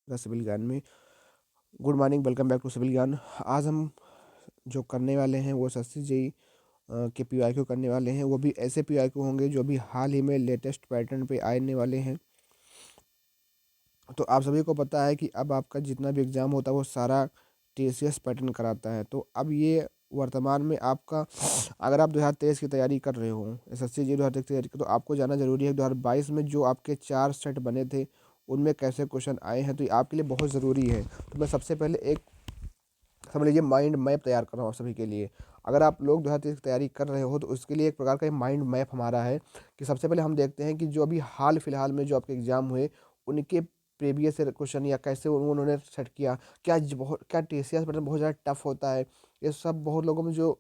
Civil Gyan में। Good morning, welcome back to civil Gyan. आज हम जो करने वाले हैं वो एसएससी जेई के पीवाईक्यू करने वाले हैं। वो भी ऐसे पीवाईक्यू होंगे जो भी हाल ही में लेटेस्ट पैटर्न पे आने वाले हैं। तो आप सभी को पता है कि अब आपका जितना भी एग्ज़ाम होता है वो सारा टीसीएस पैटर्न कराता है। तो अब ये वर्तमान में आपका, अगर आप 2023 की तैयारी कर रहे हो, एसएससी जी 2023 की तैयारी, तो आपको जानना जरूरी है 2022 में जो आपके 4 सेट बने थे उनमें कैसे क्वेश्चन आए हैं। तो ये आपके लिए बहुत ज़रूरी है। तो मैं सबसे पहले एक, समझ लीजिए, माइंड मैप तैयार कर रहा हूँ आप सभी के लिए। अगर आप लोग 2023 की तैयारी कर रहे हो तो उसके लिए एक प्रकार का माइंड मैप हमारा है कि सबसे पहले हम देखते हैं कि जो अभी हाल फिलहाल में जो आपके एग्जाम हुए उनके प्रीवियस क्वेश्चन या कैसे उन्होंने सेट किया। बहुत क्या टीसीएस पैटर्न बहुत ज़्यादा टफ होता है, ये सब बहुत लोगों में जो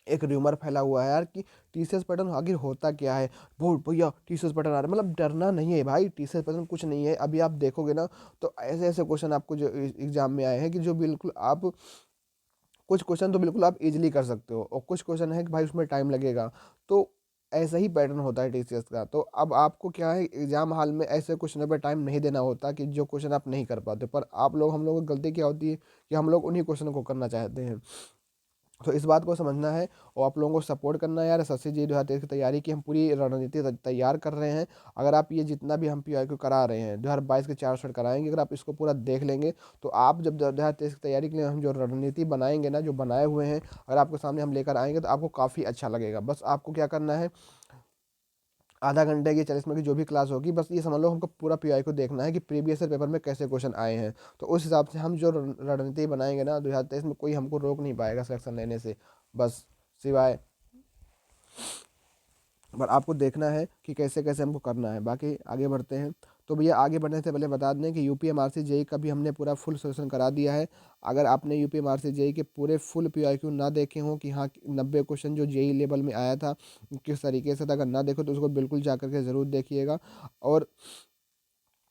एक र्यूमर फैला हुआ है यार कि टीसीएस पैटर्न आखिर होता क्या है। बहुत भैया टीसीएस पैटर्न आ रहा है, मतलब डरना नहीं है भाई, टीसीएस पैटर्न कुछ नहीं है। अभी आप देखोगे ना तो ऐसे ऐसे क्वेश्चन आपको जो एग्जाम में आए हैं कि जो बिल्कुल आप, कुछ क्वेश्चन तो बिल्कुल आप इजीली कर सकते हो और कुछ क्वेश्चन है कि भाई उसमें टाइम लगेगा। तो ऐसा ही पैटर्न होता है टीसीएस का। तो अब आपको क्या है, एग्जाम हाल में ऐसे क्वेश्चनों पर टाइम नहीं देना होता कि जो क्वेश्चन आप नहीं कर पाते। पर आप लोग, हम लोगों की गलती क्या होती है कि हम लोग उन्हीं क्वेश्चन को करना चाहते हैं। तो इस बात को समझना है और आप लोगों को सपोर्ट करना है यार। एसएससी जी 2023 की तैयारी की हम पूरी रणनीति तैयार कर रहे हैं। अगर आप ये जितना भी हम पीआईक्यू करा रहे हैं 2022 के 4 सेट कराएंगे, अगर आप इसको पूरा देख लेंगे तो आप जब 2023 की तैयारी के लिए हम जो रणनीति बनाएंगे ना, जो बनाए हुए हैं, अगर आपके सामने हम लेकर आएंगे तो आपको काफ़ी अच्छा लगेगा। बस आपको क्या करना है, आधा घंटे की 40 मिनट की जो भी क्लास होगी, बस ये समझ लो हमको पूरा पीआई को देखना है कि प्रीवियस ईयर पेपर में कैसे क्वेश्चन आए हैं। तो उस हिसाब से हम जो रणनीति बनाएंगे ना 2023 में, कोई हमको रोक नहीं पाएगा सिलेक्शन लेने से। बस सिवाय, पर आपको देखना है कि कैसे कैसे हमको करना है। बाकी आगे बढ़ते हैं। तो भैया आगे बढ़ने से पहले बता दें कि यूपीएमआरसी जेई का भी हमने पूरा फुल सोल्यूशन करा दिया है। अगर आपने यूपीएमआरसी जेई के पूरे फुल पीआईक्यू ना देखे हों कि हाँ 90 क्वेश्चन जो जेई लेवल में आया था किस तरीके से था, अगर ना देखो तो उसको बिल्कुल जा करके ज़रूर देखिएगा। और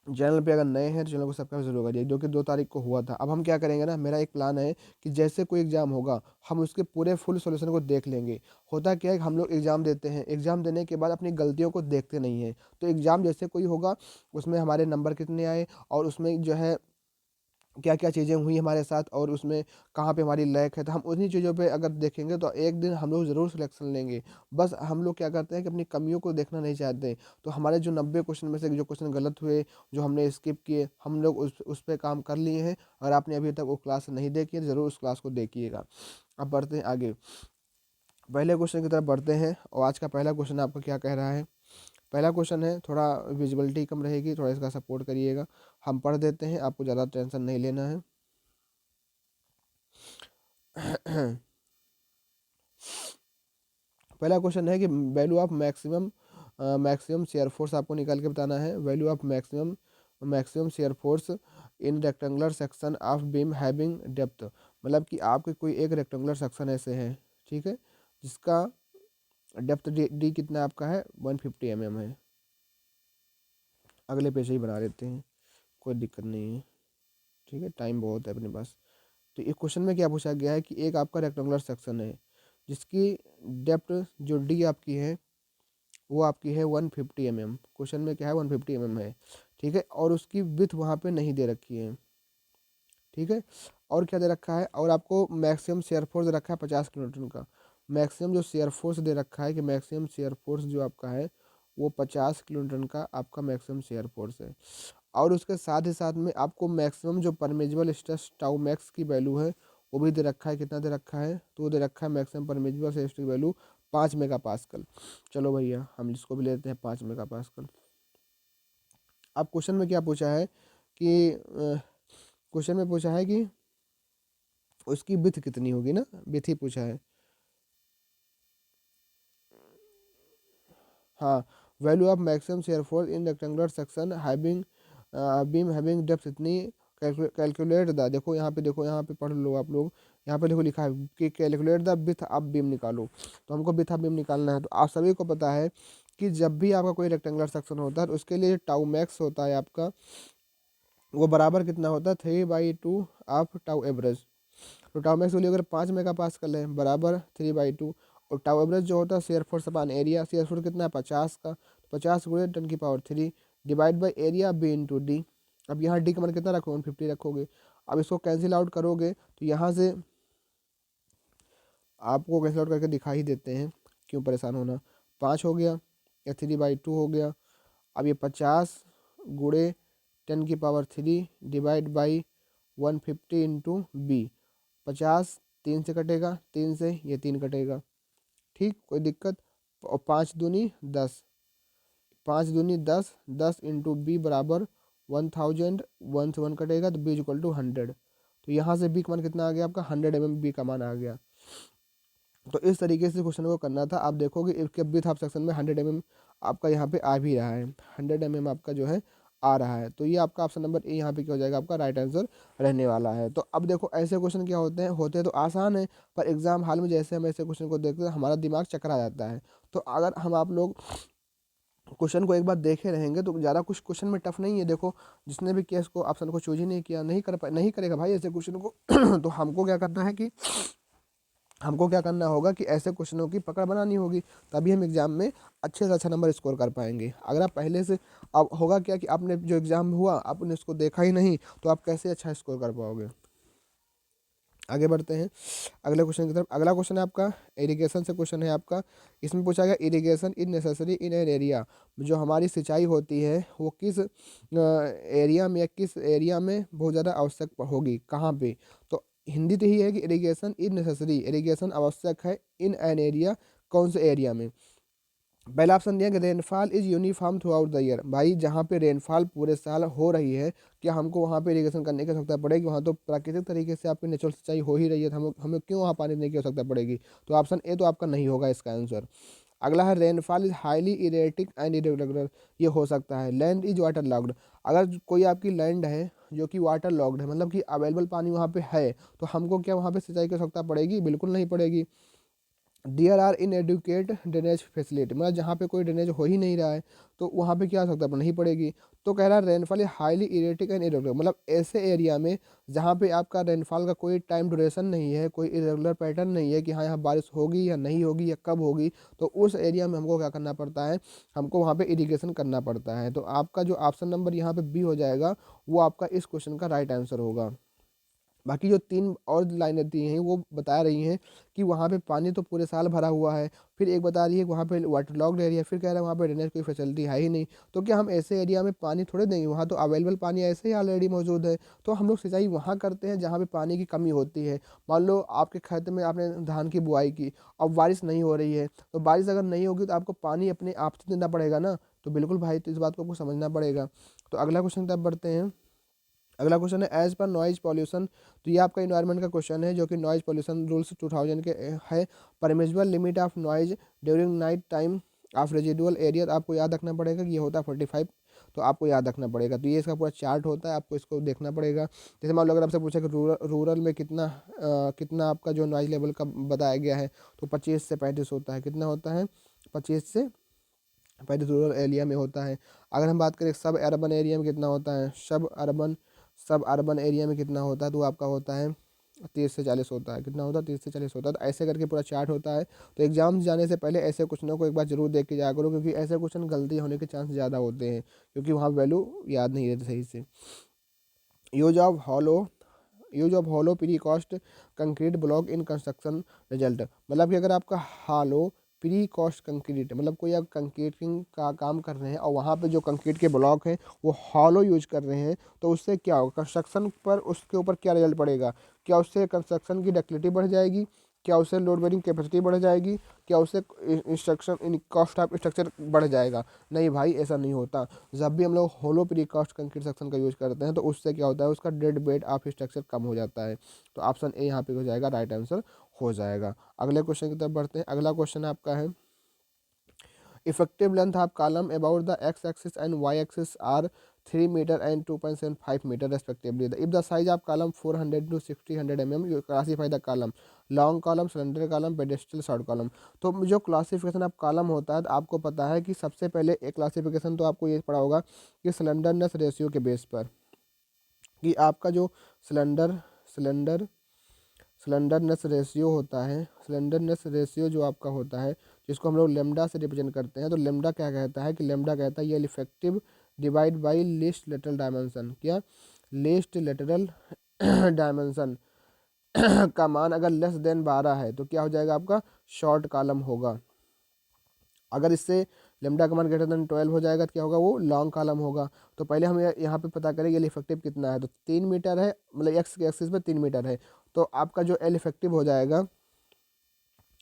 चैनल पे अगर नए हैं तो चैनल को सब्सक्राइब जरूर करिए, जो कि 2 तारीख को हुआ था। अब हम क्या करेंगे ना, मेरा एक प्लान है कि जैसे कोई एग्जाम होगा हम उसके पूरे फुल सॉल्यूशन को देख लेंगे। होता क्या है कि हम लोग एग्जाम देते हैं, एग्जाम देने के बाद अपनी गलतियों को देखते नहीं हैं। तो एग्जाम जैसे कोई होगा उसमें हमारे नंबर कितने आए और उसमें जो है क्या क्या चीज़ें हुई हमारे साथ और उसमें कहाँ पे हमारी लैक है, तो हम उन्हीं चीज़ों पे अगर देखेंगे तो एक दिन हम लोग ज़रूर सिलेक्शन लेंगे। बस हम लोग क्या करते हैं कि अपनी कमियों को देखना नहीं चाहते। तो हमारे जो 90 क्वेश्चन में से जो क्वेश्चन गलत हुए, जो हमने स्किप किए, हम लोग उस पर काम कर लिए हैं। अगर आपने अभी तक वो क्लास नहीं देखी है तो ज़रूर उस क्लास को देखिएगा। अब बढ़ते हैं आगे, पहले क्वेश्चन की तरफ बढ़ते हैं। और आज का पहला क्वेश्चन आपका क्या कह रहा है। पहला क्वेश्चन है, थोड़ा विजिबिलिटी कम रहेगी, थोड़ा इसका सपोर्ट करिएगा। हम पढ़ देते हैं, आपको ज़्यादा टेंशन नहीं लेना है। पहला क्वेश्चन है कि value of maximum maximum shear force आपको निकाल के बताना है। Value of maximum maximum shear force in rectangular section of beam having depth, मतलब कि आपके कोई एक रेक्टेंगुलर सेक्शन ऐसे है, ठीक है, जिसका डेप्थ डी कितना आपका है, 150 mm है। अगले पेज ही बना लेते हैं, कोई दिक्कत नहीं है, ठीक है, टाइम बहुत है अपने पास। तो इस क्वेश्चन में क्या पूछा गया है कि एक आपका रेक्टेंगुलर सेक्शन है जिसकी डेप्थ जो डी आपकी है वो आपकी है 150 mm। क्वेश्चन में क्या है, 150 mm है, ठीक है, और उसकी विथ वहाँ पे नहीं दे रखी है, ठीक है। और क्या दे रखा है, और आपको मैक्सिमम शेयर फोर्स दे रखा है 50 kN का। मैक्सिमम जो शेयर फोर्स दे रखा है कि मैक्सिमम शेयर फोर्स जो आपका है वो 50 kN का आपका मैक्सिमम शेयर फोर्स है। और उसके साथ ही साथ में आपको मैक्सिमम जो परमिजिबल स्ट्रेस टाउ मैक्स की वैल्यू है वो भी दे रखा है। कितना दे रखा है, तो वो दे रखा है मैक्सिमम परमिजिबल स्ट्रेस की वैल्यू 5 MPa। चलो भैया हम इसको भी लेते हैं 5 MPa। अब क्वेश्चन में क्या पूछा है कि क्वेश्चन में पूछा है कि उसकी विथ कितनी होगी ना, विथ ही पूछा है। हाँ, value of maximum shear force in rectangular section having beam having depth इतनी, कैलकुलेट द, देखो यहाँ पे, देखो यहाँ पे पढ़ लो आप लोग, यहाँ पे देखो लिखा है कि calculate the width of beam निकालो। तो हमको विथ ऑफ बीम निकालना है। तो आप सभी को पता है कि जब भी आपका कोई रेक्टेंगुलर सेक्शन होता है तो उसके लिए टाउ मैक्स होता है आपका, वो बराबर कितना होता है, 3/2 ऑफ टाउ एवरेज। तो टाउ मैक्स वैल्यू अगर 5 MPa लें बराबर 3/2, और टाउ एवरेज जो होता है shear force upon area, shear force कितना है 50 का, 50 × 10⁻³ divide by area B into D. अब यहाँ डी का मान कितना रखोगे, 150 रखोगे। अब इसको कैंसिल आउट करोगे तो यहाँ से आपको कैंसिल आउट करके दिखा ही देते हैं, क्यों परेशान होना। 5 हो गया या 3/2 हो गया। अब ये 50 गुणे 10⁻³ डिवाइड बाई 150 इंटू बी। 50 3 से कटेगा, 3 से ये 3 कटेगा, ठीक, कोई दिक्कत। और 5 दूनी 10, 5 दूनी 10, 10 इंटू बी बराबर 1000, 1 से 1 कटेगा तो बी इक्वल टू 100। तो यहाँ से बी का मान कितना आ गया आपका, 100 mm बी का मान आ गया। तो इस तरीके से क्वेश्चन को करना था। आप देखोगे इसके विथ हाफ सेक्शन में 100 mm आपका यहाँ पे आ भी रहा है, 100 mm आपका जो है आ रहा है। तो ये आपका ऑप्शन नंबर ए यहाँ पे क्या हो जाएगा, आपका राइट आंसर रहने वाला है। तो अब देखो ऐसे क्वेश्चन क्या होते हैं तो आसान है, पर एग्जाम हाल में जैसे हम ऐसे क्वेश्चन को देखते हैं हमारा दिमाग चकरा जाता है। तो अगर हम आप लोग क्वेश्चन को एक बार देखे रहेंगे तो ज़्यादा कुछ क्वेश्चन में टफ नहीं है। देखो जिसने भी केस को ऑप्शन को चूज ही नहीं किया, नहीं करेगा भाई ऐसे क्वेश्चन को तो हमको क्या करना है कि हमको क्या करना होगा कि ऐसे क्वेश्चनों की पकड़ बनानी होगी, तभी हम एग्जाम में अच्छे से अच्छा नंबर स्कोर कर पाएंगे। अगर आप पहले से, अब होगा क्या कि आपने जो एग्जाम हुआ आपने उसको देखा ही नहीं, तो आप कैसे अच्छा स्कोर कर पाओगे। आगे बढ़ते हैं अगले क्वेश्चन की तरफ। अगला क्वेश्चन है आपका इरिगेशन से क्वेश्चन है आपका। इसमें पूछा गया irrigation is necessary in an area, जो हमारी सिंचाई होती है वो किस एरिया में या किस एरिया में बहुत ज़्यादा आवश्यक होगी, कहाँ पे। तो हिंदी तो ही है कि इरिगेशन इज नेसेसरी, इरिगेशन आवश्यक है इन एन एरिया, कौन से एरिया में। पहला ऑप्शन दिया कि rainfall is uniform through out the year, भाई जहाँ पे रेनफॉल पूरे साल हो रही है क्या हमको वहाँ पे इरिगेशन करने की आवश्यकता पड़ेगी, वहाँ तो प्राकृतिक तरीके से आपकी नेचुरल सिंचाई हो ही रही है, तो हमें हमें क्यों वहाँ पानी देने की आवश्यकता पड़ेगी। तो ऑप्शन ए तो आपका नहीं होगा इसका आंसर। अगला है rainfall is highly erratic and irregular, ये हो सकता है। लैंड इज वाटर लॉग्ड, अगर कोई आपकी लैंड है जो कि वाटर लॉग्ड है, मतलब कि अवेलेबल पानी वहाँ पे है, तो हमको क्या वहाँ पे सिंचाई की आवश्यकता पड़ेगी, बिल्कुल नहीं पड़ेगी। There are inadequate drainage facility, मतलब जहाँ पे कोई ड्रेनेज हो ही नहीं रहा है तो वहाँ पे क्या हो सकता है, नहीं पड़ेगी। तो कह रहा है rainfall is highly erratic and irregular, मतलब ऐसे एरिया में जहाँ पे आपका रेनफॉल का कोई टाइम ड्यूरेशन नहीं है, कोई इरेगुलर पैटर्न नहीं है कि हाँ यहाँ बारिश होगी या नहीं होगी या कब होगी, तो उस एरिया में हमको क्या करना पड़ता है, हमको वहाँ पे इरिगेशन करना पड़ता है। तो आपका जो ऑप्शन नंबर यहाँ पे बी हो जाएगा वो आपका इस क्वेश्चन का राइट आंसर होगा। बाकी जो 3 और लाइनें दी हैं वो बता रही हैं कि वहाँ पे पानी तो पूरे साल भरा हुआ है, फिर एक बता रही है कि वहाँ पे वाटर लॉग्ड एरिया, फिर कह रहा है वहाँ पे ड्रेनेज कोई फैसिलिटी है ही नहीं। तो क्या हम ऐसे एरिया में पानी थोड़े देंगे, वहाँ तो अवेलेबल पानी ऐसे ही ऑलरेडी मौजूद है। तो हम लोग सिंचाई वहाँ करते हैं जहाँ पे पानी की कमी होती है। मान लो आपके खेत में आपने धान की बुआई की, अब बारिश नहीं हो रही है, तो बारिश अगर नहीं होगी तो आपको पानी अपने आप से देना पड़ेगा ना। तो बिल्कुल भाई, तो इस बात को आपको समझना पड़ेगा। तो अगला क्वेश्चन तब बढ़ते हैं। अगला क्वेश्चन है एज पर नॉइज पॉल्यूशन, तो ये आपका इन्वायरमेंट का क्वेश्चन है जो कि नॉइज पॉल्यूशन रूल्स 2000 के है। Permissible limit of noise during night time of residual area, आपको याद रखना पड़ेगा कि ये होता है 45, तो आपको याद रखना पड़ेगा। तो ये इसका पूरा चार्ट होता है, आपको इसको देखना पड़ेगा। जैसे मान लो अगर आपसे पूछा कि रूरल में कितना आपका जो नॉइज लेवल का बताया गया है, तो 25 से 35 होता है। कितना होता है, 25 से 35 रूरल एरिया में होता है। अगर हम बात करें सब अर्बन एरिया में कितना होता है, सब अर्बन एरिया में कितना होता है, तो आपका होता है 30 से 40 होता है। कितना होता है, 30 से 40 होता है। तो ऐसे करके पूरा चार्ट होता है। तो एग्जाम जाने से पहले ऐसे क्वेश्चनों को एक बार जरूर देख के जाया करो, क्योंकि ऐसे क्वेश्चन गलती होने के चांस ज़्यादा होते हैं, क्योंकि वहाँ वैल्यू याद नहीं रहती सही से। Use of hollow use of hollow pre cost concrete block in construction result, मतलब कि अगर आपका हॉलो प्री कॉस्ट कंक्रीट, मतलब कोई आप कंक्रीटिंग का काम कर रहे हैं और वहाँ पे जो कंक्रीट के ब्लॉक हैं वो हॉलो यूज कर रहे हैं, तो उससे क्या होगा, कंस्ट्रक्शन पर उसके ऊपर क्या रिजल्ट पड़ेगा। क्या उससे कंस्ट्रक्शन की डक्टिलिटी बढ़ जाएगी, क्या उससे लोड बेरिंग कैपेसिटी बढ़ जाएगी, क्या उससे इंस्ट्रक्शन कॉस्ट ऑफ स्ट्रक्चर बढ़ जाएगा। नहीं भाई, ऐसा नहीं होता। जब भी हम लोग होलो प्रीकास्ट कंक्रीट सेक्शन का यूज़ करते हैं तो उससे क्या होता है, उसका डेड वेट ऑफ स्ट्रक्चर कम हो जाता है। तो ऑप्शन ए यहाँ पे हो जाएगा, राइट आंसर हो जाएगा। अगले क्वेश्चन की तरफ बढ़ते हैं। अगला क्वेश्चन आपका है effective length of column about the X axis and Y axis are 3 metre and 2.75 metre respectively. If the size of column 400 to 600 mm, you classify the column long column, slender column, pedestal short column. तो जो classification of column होता है, तो आपको पता है कि सबसे पहले एक क्लासिफिकेशन तो आपको ये पड़ा होगा कि सिलेंडरनेस रेशियो के बेस पर, कि आपका जो सिलेंडर सिलेंडर सिलेंडरनेस रेशियो होता है, सिलेंडरनेस रेशियो जो आपका होता है जिसको हम लोग लेमडा से रिप्रेजेंट करते हैं, तो लेमडा क्या कहता है कि लेमडा कहता है ये effective divide by least lateral dimension. क्या? लीस्ट लेटरल डायमेंशन का मान अगर लेस देन 12 है तो क्या हो जाएगा आपका? शॉर्ट कॉलम होगा। अगर इससे लेमडा का मान ग्रेटर देन 12 हो जाएगा तो क्या होगा? वो लॉन्ग कॉलम होगा। तो पहले हम यहाँ पे पता करें एल इफेक्टिव कितना है। तो 3 मीटर है, मतलब एक्स के एक्सिस पे 3 मीटर है, तो आपका जो एल इफेक्टिव हो जाएगा,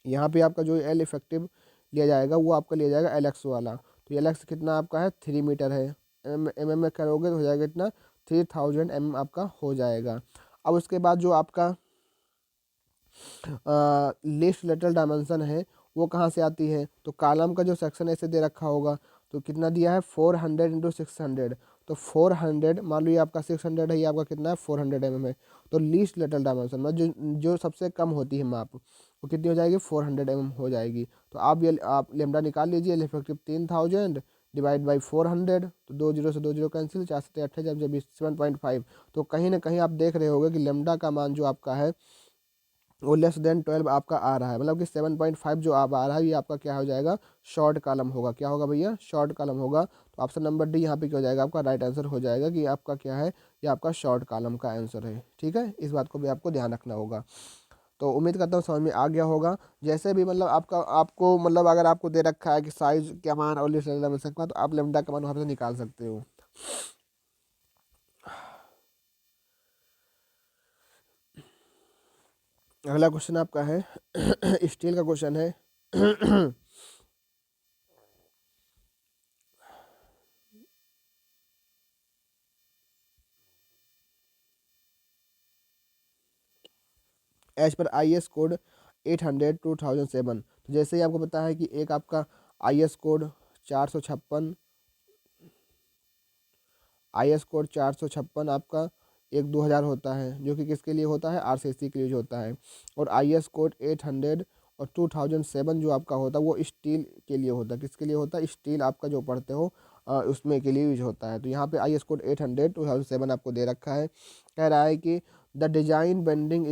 यहाँ पे आपका जो एल इफेक्टिव लिया जाएगा वो आपका लिया जाएगा एल एक्स वाला। तो एल एक्स कितना आपका है? 3 मीटर है। एम में करोगे तो हो जाएगा इतना 3000 mm आपका हो जाएगा। अब उसके बाद जो आपका लिस्ट लेटरल डायमेंशन है वो कहाँ से आती है? तो कॉलम का जो सेक्शन ऐसे दे रखा होगा, तो कितना दिया है? 400 इंटू 600। तो 400 मान लो ये आपका 600 है, ये आपका कितना है? 400 mm है। तो लीस्ट लेटरल डायमेंशन में जो सबसे कम होती है माप, वो कितनी हो जाएगी? 400 mm हो जाएगी। तो आप लेमडा निकाल लीजिए। इफेक्टिव 3000 डिवाइड बाई 400, तो 2 जीरो से 2 जीरो कैंसिल, 4 से 8 जब जब 7.5। तो कहीं ना कहीं आप देख रहे होंगे कि लेमडा का मान जो आपका है वो लेस देन 12 आपका आ रहा है, मतलब कि 7.5 जो आप आ रहा है ये आपका क्या हो जाएगा? शॉर्ट कॉलम होगा। क्या होगा भैया? शॉर्ट कॉलम होगा। तो ऑप्शन नंबर डी यहाँ पे क्या हो जाएगा? आपका राइट आंसर हो जाएगा कि आपका क्या है? ये आपका शॉर्ट कॉलम का आंसर है। ठीक है, इस बात को भी आपको ध्यान रखना होगा। तो उम्मीद करता हूँ समझ में आ गया होगा। जैसे भी मतलब आपको मतलब अगर आपको दे रखा है कि साइज क्या मान और लिस्ट मिल सकता है, तो आप लेमडा का मान वहाँ से निकाल सकते हो। अगला क्वेश्चन आपका है स्टील का क्वेश्चन है। As per I S code 800/2007। तो जैसे ही आपको पता है कि एक आपका I S code 456, I S code 456 आपका एक 2000 होता है, जो कि किसके लिए होता है? आरसीसी के लिए जो होता है। और आई एस कोड 800 और 2007 जो आपका होता है वो स्टील के लिए होता है। किसके लिए होता है? स्टील आपका जो पढ़ते हो उसमें के लिए यूज होता है। तो यहाँ पे आई एस कोड 800/2007 आपको दे रखा है। कह रहा है कि the design bending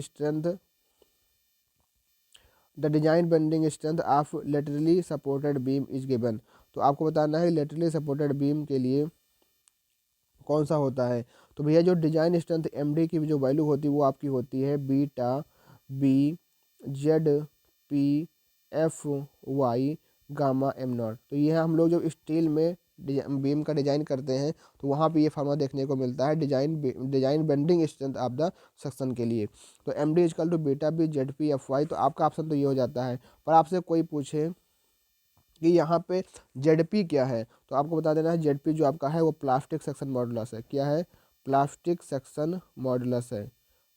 strength of laterally supported beam is given. तो आपको बताना है लेटरली सपोर्टेड बीम के लिए कौन सा होता है। तो भैया जो डिजाइन स्ट्रेंथ एमडी की जो वैल्यू होती है वो आपकी होती है beta B Z P F Y gamma M naught. तो ये हम लोग जो स्टील में बीम का डिजाइन करते हैं तो वहाँ पे ये फार्मूला देखने को मिलता है design bending strength of the section के लिए। तो M D equal to beta B Z P F Y. तो आपका ऑप्शन तो ये हो जाता है। पर आपसे कोई पूछे कि यहाँ पे जेडपी क्या है, तो आपको बता देना है जेडपी जो आपका है वो प्लास्टिक सेक्शन मॉडुलस है। क्या है? प्लास्टिक सेक्शन मॉडुलस है।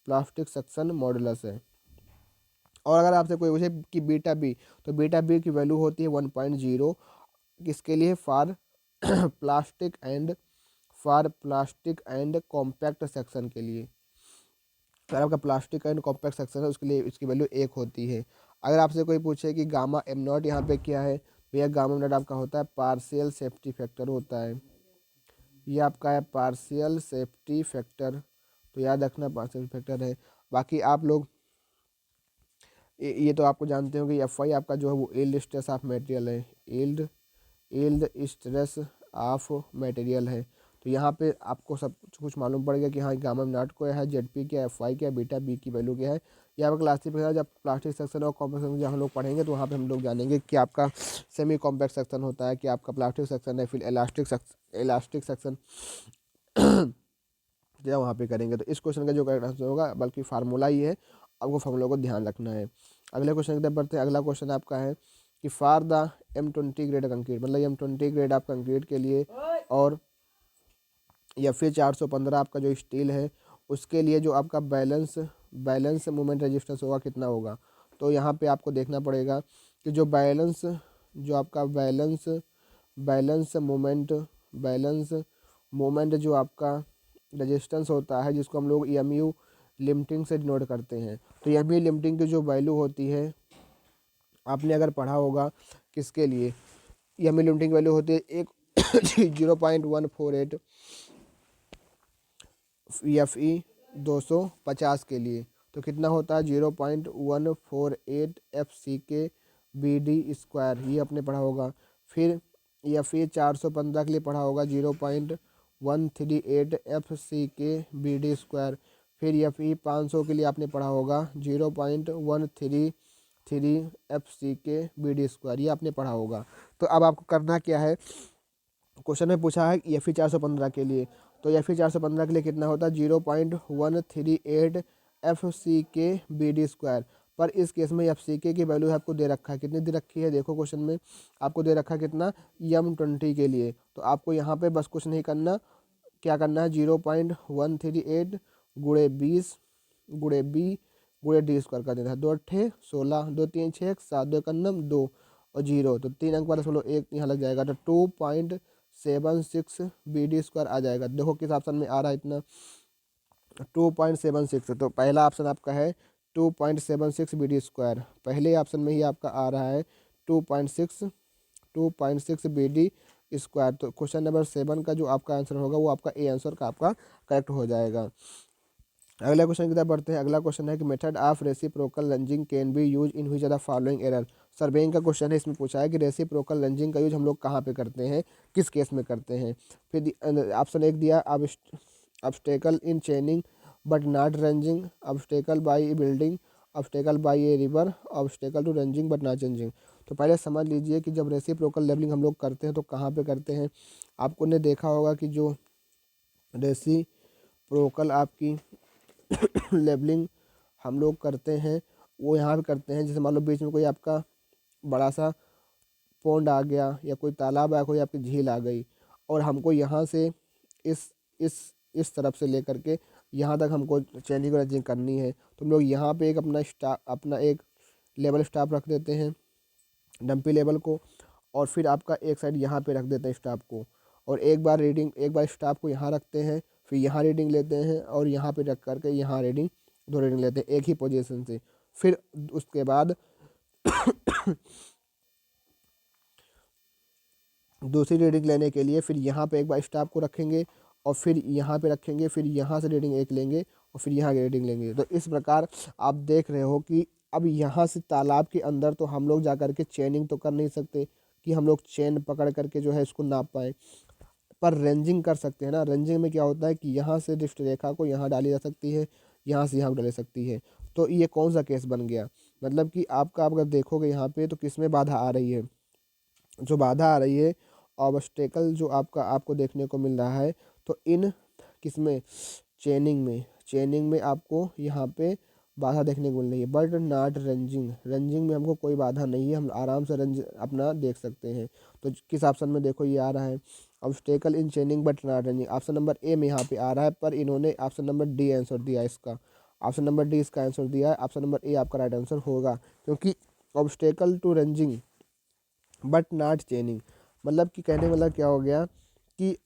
प्लास्टिक सेक्शन मॉडुलस है। और अगर आपसे कोई पूछे कि बीटा बी, तो बीटा बी की वैल्यू होती है 1.0। किसके लिए? For plastic and compact section के लिए। अगर आपका प्लास्टिक एंड कॉम्पैक्ट सेक्शन है उसके लिए इसकी वैल्यू 1 होती है। अगर आपसे कोई पूछे कि गामा एम नॉट यहाँ पे क्या है, भैया गामा एम नॉट आपका होता है पार्शियल सेफ्टी फैक्टर होता है। ये आपका है पार्शियल सेफ्टी फैक्टर। तो याद रखना पार्शियल फैक्टर है। बाकी आप लोग ये तो आपको जानते हो कि एफ आई आपका जो है वो यील्ड स्ट्रेस ऑफ मटेरियल है। Yield yield stress of material है। तो यहाँ पे आपको सब कुछ मालूम पड़ गया कि हाँ गामा नॉट को है, जेड पी क्या, एफ आई क्या, बीटा बी की वैल्यू क्या है। यहाँ पर क्लासिफिकेशन जब प्लास्टिक सेक्शन और कॉम्पैक्ट सेक्शन जब हम लोग पढ़ेंगे तो वहाँ पे हम लोग जानेंगे कि आपका सेमी कॉम्पैक्ट सेक्शन होता है, कि आपका प्लास्टिक सेक्शन है, फिर इलास्टिक सेक्शन जो वहाँ पे करेंगे। तो इस क्वेश्चन का जो करेक्ट आंसर होगा बल्कि फार्मूला ही है, आपको फार्मूला को ध्यान रखना है। अगले क्वेश्चन की तरफ बढ़ते हैं। अगला क्वेश्चन आपका है कि for the M20 grade concrete, मतलब M20 ग्रेड आप कंक्रीट के लिए और या फिर 415 आपका जो स्टील है उसके लिए जो आपका बैलेंस मोमेंट रेजिस्टेंस होगा कितना होगा। तो यहाँ पे आपको देखना पड़ेगा कि जो आपका बैलेंस मोमेंट जो आपका रेजिस्टेंस होता है जिसको हम लोग EMU लिमिटिंग से डिनोट करते हैं। तो EMU लिमिटिंग की जो वैल्यू होती है आपने अगर पढ़ा होगा किसके लिए, EMU लिमिटिंग की वैल्यू होती है एक 0.148 FE 250 के लिए। तो कितना होता है? 0.148 FCK BD स्क्वायर, ये आपने पढ़ा होगा। फिर FE 415 के लिए पढ़ा होगा 0.138 FCK/BD²। फिर FE 500 के लिए आपने पढ़ा होगा 0.133 FCK/BD², ये आपने पढ़ा होगा। तो अब आपको करना क्या है, क्वेश्चन में पूछा है FE 415 के लिए, तो FE 415 के लिए कितना होता है 0.138 FCK/BD²। पर इस केस में FCK की वैल्यू आपको दे रखा है, कितनी दे रखी है, देखो क्वेश्चन में आपको दे रखा है कितना, M20 के लिए। तो आपको यहाँ पे बस कुछ नहीं करना, क्या करना है 0.138 गुणे 20 गुणे B गुणे D² कर देना है। 2 अट्ठे 16, 2 3 6 7, 2 एकन्नम 2 और 0, तो 3 अंक वाला 1 यहाँ लग जाएगा, तो 2.76 BD² आ जाएगा। देखो किस ऑप्शन में आ रहा है इतना, 2.76। तो पहला ऑप्शन आपका है 2.76 BD², पहले ऑप्शन में ही आपका आ रहा है 2.6 BD²। तो क्वेश्चन नंबर 7 का जो आपका आंसर होगा वो आपका ए आंसर का आपका करेक्ट हो जाएगा। अगला क्वेश्चन की तरफ बढ़ते हैं। अगला क्वेश्चन है कि method of reciprocal lunging can be use in which of the following error. Surveying का क्वेश्चन है, इसमें पूछा है कि रेसिप्रोकल लंजिंग का यूज हम लोग कहाँ पे करते हैं, किस केस में करते हैं। फिर ऑप्शन 1 दिया obstacle in chaining but not ranging, obstacle by building, obstacle by a river, obstacle to ranging but not changing. तो पहले समझ लीजिए कि जब रेसिप्रोकल लेवलिंग हम लोग करते हैं तो कहाँ पे करते हैं। आपको ने देखा होगा कि जो रेसिप्रोकल आपकी लेबलिंग हम लोग करते हैं वो यहाँ पे करते हैं। जैसे मान लो बीच में कोई आपका बड़ा सा पौंड आ गया या कोई तालाब आ, कोई आपकी झील आ गई, और हमको यहाँ से इस इस इस तरफ से लेकर के यहाँ तक हमको चेंजिंग रजिंग करनी है, तो हम लोग यहाँ पे एक अपना एक लेवल स्टाफ रख देते हैं, डंपी लेवल को, और फिर आपका एक साइड यहाँ पे रख देते हैं स्टाफ को, और एक बार स्टाफ को यहाँ रखते हैं, फिर यहाँ रीडिंग लेते हैं और यहाँ पे रख करके यहाँ रीडिंग, दो रीडिंग लेते हैं एक ही पोजीशन से। फिर उसके बाद दूसरी रीडिंग लेने के लिए फिर यहाँ पे एक बार स्टाफ को रखेंगे और फिर यहाँ पे रखेंगे, फिर यहाँ से रीडिंग एक लेंगे और फिर यहाँ की रीडिंग लेंगे। तो इस प्रकार आप देख रहे हो कि अब यहाँ से तालाब के अंदर तो हम लोग जा कर के चेनिंग तो कर नहीं सकते कि हम लोग चेन पकड़ करके जो है इसको नाप पाए, पर रेंजिंग कर सकते हैं ना। रेंजिंग में क्या होता है कि यहाँ से दृष्ट रेखा को यहाँ डाली जा सकती है, यहाँ से यहाँ डाली जा सकती है। तो ये कौन सा केस बन गया, मतलब कि आपका आप अगर देखोगे यहाँ पे तो किस में बाधा आ रही है, जो बाधा आ रही है ऑब्स्टेकल जो आपका आपको देखने को मिल रहा है, तो इन किसमें, चेनिंग में आपको यहाँ पे बाधा देखने को मिल रही है, बट नॉट रंजिंग में हमको कोई बाधा नहीं है, हम आराम से रंज अपना देख सकते हैं। तो किस ऑप्शन में देखो ये आ रहा है obstacle in chaining but not ranging, option number A में यहाँ पे आ रहा है, पर इन्होंने ऑप्शन नंबर डी आंसर दिया इसका, ऑप्शन नंबर डी इसका आंसर दिया है, ऑप्शन नंबर ए आपका राइट आंसर होगा। क्योंकि obstacle to ranging but not chaining, मतलब कि कहने का मतलब क्या हो गया कि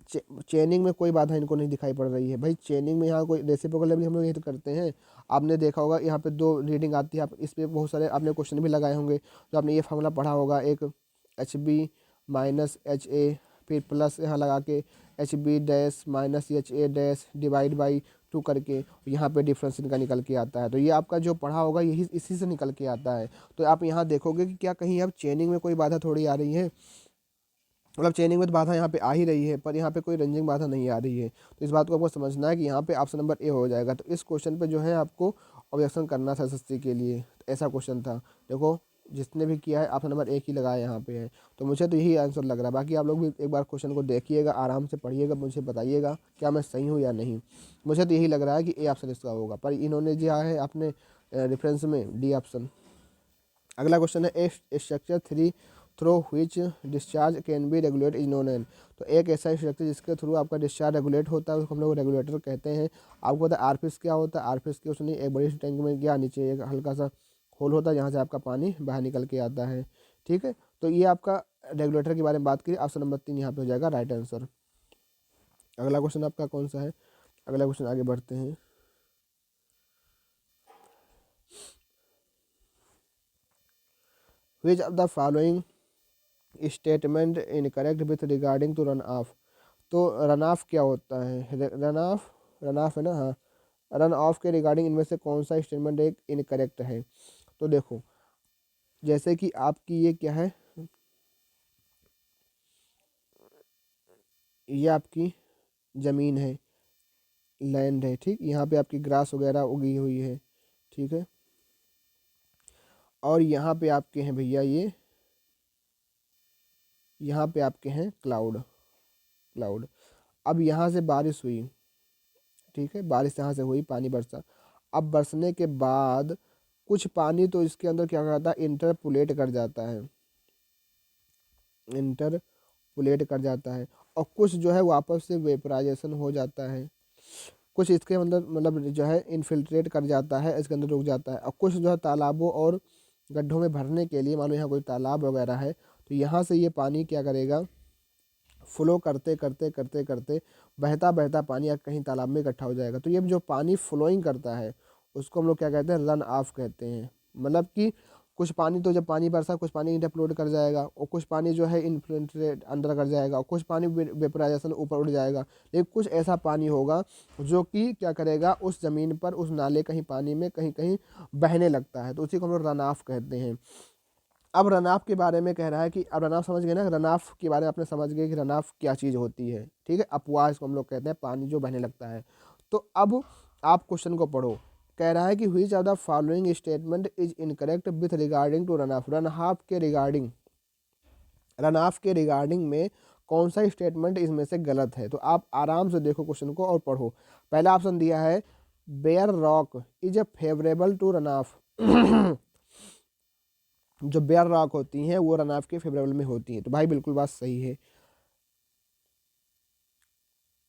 चेनिंग में कोई बाधा इनको नहीं दिखाई पड़ रही है। भाई चेनिंग में यहाँ कोई रेसिप्रोकल लेवलिंग हम लोग यही तो करते हैं। आपने देखा होगा यहाँ पे दो रीडिंग आती है, आप इस पे बहुत सारे आपने क्वेश्चन भी लगाए होंगे, तो आपने ये फार्मूला पढ़ा होगा, एक HB माइनस HA फिर प्लस यहाँ लगा के HB dash minus HA dash divide by 2 करके यहाँ पे डिफरेंस इनका निकल के आता है। तो ये आपका जो पढ़ा होगा यही इसी से निकल के आता है। तो आप यहाँ देखोगे कि क्या कहीं अब चेनिंग में कोई बाधा थोड़ी आ रही है, मतलब चेनिंग में तो बाधा यहाँ पे आ ही रही है, पर यहाँ पे कोई रंजिंग बाधा नहीं आ रही है। तो इस बात को आपको समझना है कि यहाँ पे ऑप्शन नंबर ए हो जाएगा। तो इस क्वेश्चन पे जो है आपको ऑब्जेक्शन करना था SSC के लिए, तो ऐसा क्वेश्चन था। देखो जिसने भी किया है ऑप्शन नंबर एक ही लगाया यहाँ पे है, तो मुझे तो यही आंसर लग रहा है। बाकी आप लोग भी एक बार क्वेश्चन को देखिएगा, आराम से पढ़िएगा, मुझे बताइएगा क्या मैं सही हूँ या नहीं। मुझे तो यही लग रहा है कि ए ऑप्शन इसका होगा, पर इन्होंने दिया है अपने रेफरेंस में डी ऑप्शन। अगला क्वेश्चन है a structure three through which discharge can be regulate is known an. तो एक ऐसा स्ट्रक्चर जिसके थ्रू आपका डिस्चार्ज रेगुलेट होता है उसको हम लोग रेगुलेटर कहते हैं। आपको पता है आरफिस क्या होता है, आरफिस के उसने एक बड़ी सी टैंक में गया, नीचे एक हल्का सा होल होता है जहाँ से आपका पानी बाहर निकल के आता है। ठीक है, तो ये आपका रेगुलेटर के बारे में बात करिए, ऑप्शन नंबर 3 यहाँ पे हो जाएगा राइट आंसर। अगला क्वेश्चन आपका कौन सा है, अगला क्वेश्चन आगे बढ़ते हैं। Which of the following statement incorrect with regarding to run off. तो रन ऑफ क्या होता है, रन ऑफ है ना, हाँ, रन ऑफ के रिगार्डिंग इनमें से कौन सा स्टेटमेंट एक इनकरेक्ट है। तो देखो जैसे कि आपकी ये क्या है, ये आपकी ज़मीन है, लैंड है, ठीक। यहाँ पे आपकी ग्रास वगैरह उगी हुई है, ठीक है। और यहाँ पे आपके हैं भैया ये, यहाँ पे आपके हैं क्लाउड, क्लाउड। अब यहाँ से बारिश हुई, ठीक है, बारिश यहाँ से हुई, पानी बरसा। अब बरसने के बाद कुछ पानी तो इसके अंदर क्या करता है, इंटरपुलेट कर जाता है, इंटरपुलेट कर जाता है। और कुछ जो है वापस से वेपराइजेशन हो जाता है, कुछ इसके अंदर मतलब जो है इनफिल्ट्रेट कर जाता है, इसके अंदर रुक जाता है। और कुछ जो है तालाबों और गड्ढों में भरने के लिए, मान लो यहाँ कोई तालाब वगैरह है, तो यहाँ से ये पानी क्या करेगा, फ्लो करते करते करते करते बहता बहता पानी कहीं तालाब में इकट्ठा हो जाएगा। तो ये जो पानी फ्लोइंग करता है उसको हम लोग क्या कहते हैं, रन ऑफ कहते हैं। मतलब कि कुछ पानी तो जब पानी बरसा कुछ पानी इंटरफ्लोट कर जाएगा, और कुछ पानी जो है इनफिल्ट्रेट अंदर कर जाएगा, और कुछ पानी वेपराइजेशन ऊपर उड़ जाएगा। लेकिन कुछ ऐसा पानी होगा जो कि क्या करेगा, उस ज़मीन पर उस नाले कहीं पानी में कहीं कहीं बहने लगता है, तो उसी को हम लोग रन ऑफ कहते हैं। अब रन ऑफ के बारे में कह रहा है कि अब रन ऑफ समझ गए ना, रन ऑफ के बारे में आपने समझ गए कि रन ऑफ क्या चीज़ होती है, ठीक है। अपवाह इसको हम लोग कहते हैं, पानी जो बहने लगता है। तो अब आप क्वेश्चन को पढ़ो। कह रहा है कि which of the following statement is incorrect with regarding to run off, run off के रिगार्डिंग, रन ऑफ के रिगार्डिंग में कौन सा स्टेटमेंट इसमें से गलत है। तो आप आराम से देखो क्वेश्चन को और पढ़ो। पहला ऑप्शन दिया है bare rock is a favourable to run off जो बेयर रॉक होती हैं वो रन ऑफ के फेवरेबल में होती हैं, तो भाई बिल्कुल बात सही है।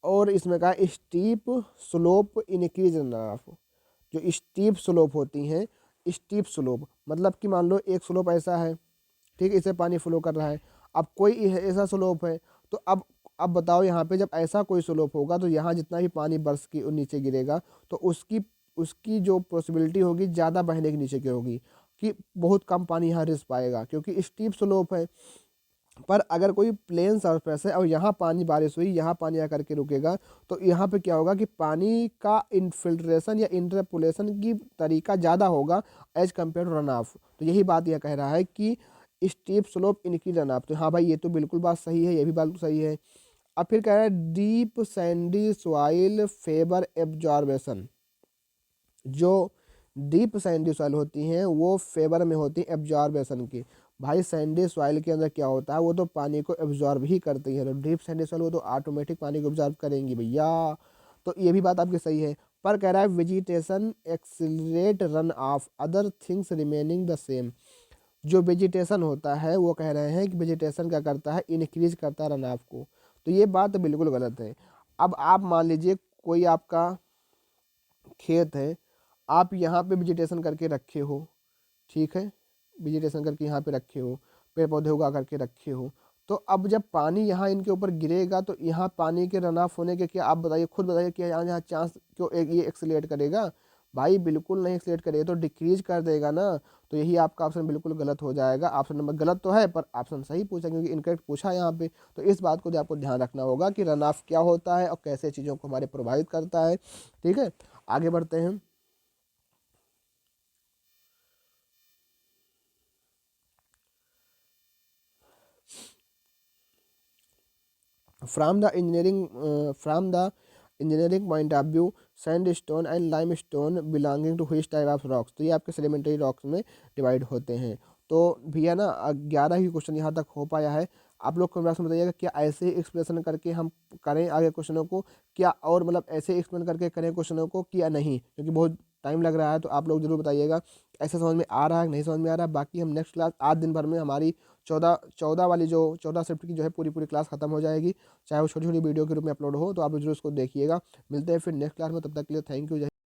और इसमें कहा steep slope increase run off, जो स्टीप स्लोप होती हैं, स्टीप स्लोप मतलब कि मान लो एक स्लोप ऐसा है, ठीक है, इसे पानी फ्लो कर रहा है। अब कोई ऐसा स्लोप है, तो अब बताओ यहाँ पे जब ऐसा कोई स्लोप होगा तो यहाँ जितना भी पानी बरस के नीचे गिरेगा तो उसकी उसकी जो पॉसिबिलिटी होगी ज़्यादा बहने के नीचे की होगी, कि बहुत कम पानी यहाँ रिस पाएगा क्योंकि स्टीप स्लोप है। पर अगर कोई प्लेन सरफेस है और यहाँ पानी बारिश हुई, यहाँ पानी आकर के रुकेगा, तो यहाँ पे क्या होगा कि पानी का इनफिल्ट्रेशन या इंटरपोलेशन की तरीका ज़्यादा होगा as compare to run off. तो यही बात यह कह रहा है कि स्टीप स्लोप इनकी रन ऑफ। तो हाँ भाई ये तो बिल्कुल बात सही है, ये भी बात सही है। अब फिर कह रहा है deep Sandy soil favour absorption, जो डीप सैंडी सॉइल होती हैं वो फेवर में होती है एब्जॉर्बेशन की। भाई सैंडी सॉइल के अंदर क्या होता है, वो तो पानी को एब्जॉर्ब ही करती है, तो डीप सैंडी सॉइल वो तो ऑटोमेटिक पानी को एब्जॉर्ब करेंगी भैया। तो ये भी बात आपकी सही है। पर कह रहा है vegetation accelerate run of other things remaining the same, जो वेजिटेशन होता है वो कह रहे हैं कि वेजिटेशन क्या करता है, इंक्रीज करता है रन ऑफ को। तो ये बात तो बिल्कुल गलत है। अब आप मान लीजिए कोई आपका खेत है, आप यहाँ पे वेजिटेशन करके रखे हो, ठीक है, वेजिटेशन करके यहाँ पे रखे हो, पेड़ पौधे उगा करके रखे हो, तो अब जब पानी यहाँ इनके ऊपर गिरेगा तो यहाँ पानी के रन ऑफ होने के क्या, आप बताइए, खुद बताइए कि यहाँ चांस क्यों ये एक्सीलरेट करेगा। भाई बिल्कुल नहीं एक्सीलरेट करेगा, तो डिक्रीज कर देगा ना। तो यही आपका ऑप्शन बिल्कुल गलत हो जाएगा। ऑप्शन नंबर गलत तो है पर ऑप्शन सही पूछा, क्योंकि इनकरेक्ट पूछा यहाँ पे। तो इस बात को आपको ध्यान रखना होगा कि रन ऑफ क्या होता है और कैसे चीज़ों को हमारे प्रभावित करता है, ठीक है। आगे बढ़ते हैं। From the engineering point of view, sandstone and limestone belonging to which type of rocks, तो ये आपके सेडिमेंट्री रॉक्स में डिवाइड होते हैं। तो भैया ना 11 ही क्वेश्चन यहाँ तक हो पाया है। आप लोग कमेंट में बताइएगा क्या ऐसे ही एक्सप्लेनेशन करके हम करें आगे क्वेश्चनों को, क्या और मतलब ऐसे एक्सप्लेन करके करें क्वेश्चनों को क्या नहीं, क्योंकि बहुत टाइम लग रहा है। तो आप लोग जरूर बताइएगा ऐसा समझ में आ रहा है कि नहीं समझ में आ रहा है। बाकी हम नेक्स्ट क्लास आज दिन भर में हमारी 14 वाली जो 14 शिफ्ट की जो है पूरी पूरी क्लास खत्म हो जाएगी, चाहे वो छोटी छोटी वीडियो के रूप में अपलोड हो। तो आप जरूर उसको देखिएगा। मिलते हैं फिर नेक्स्ट क्लास में, तब तक के लिए थैंक यू।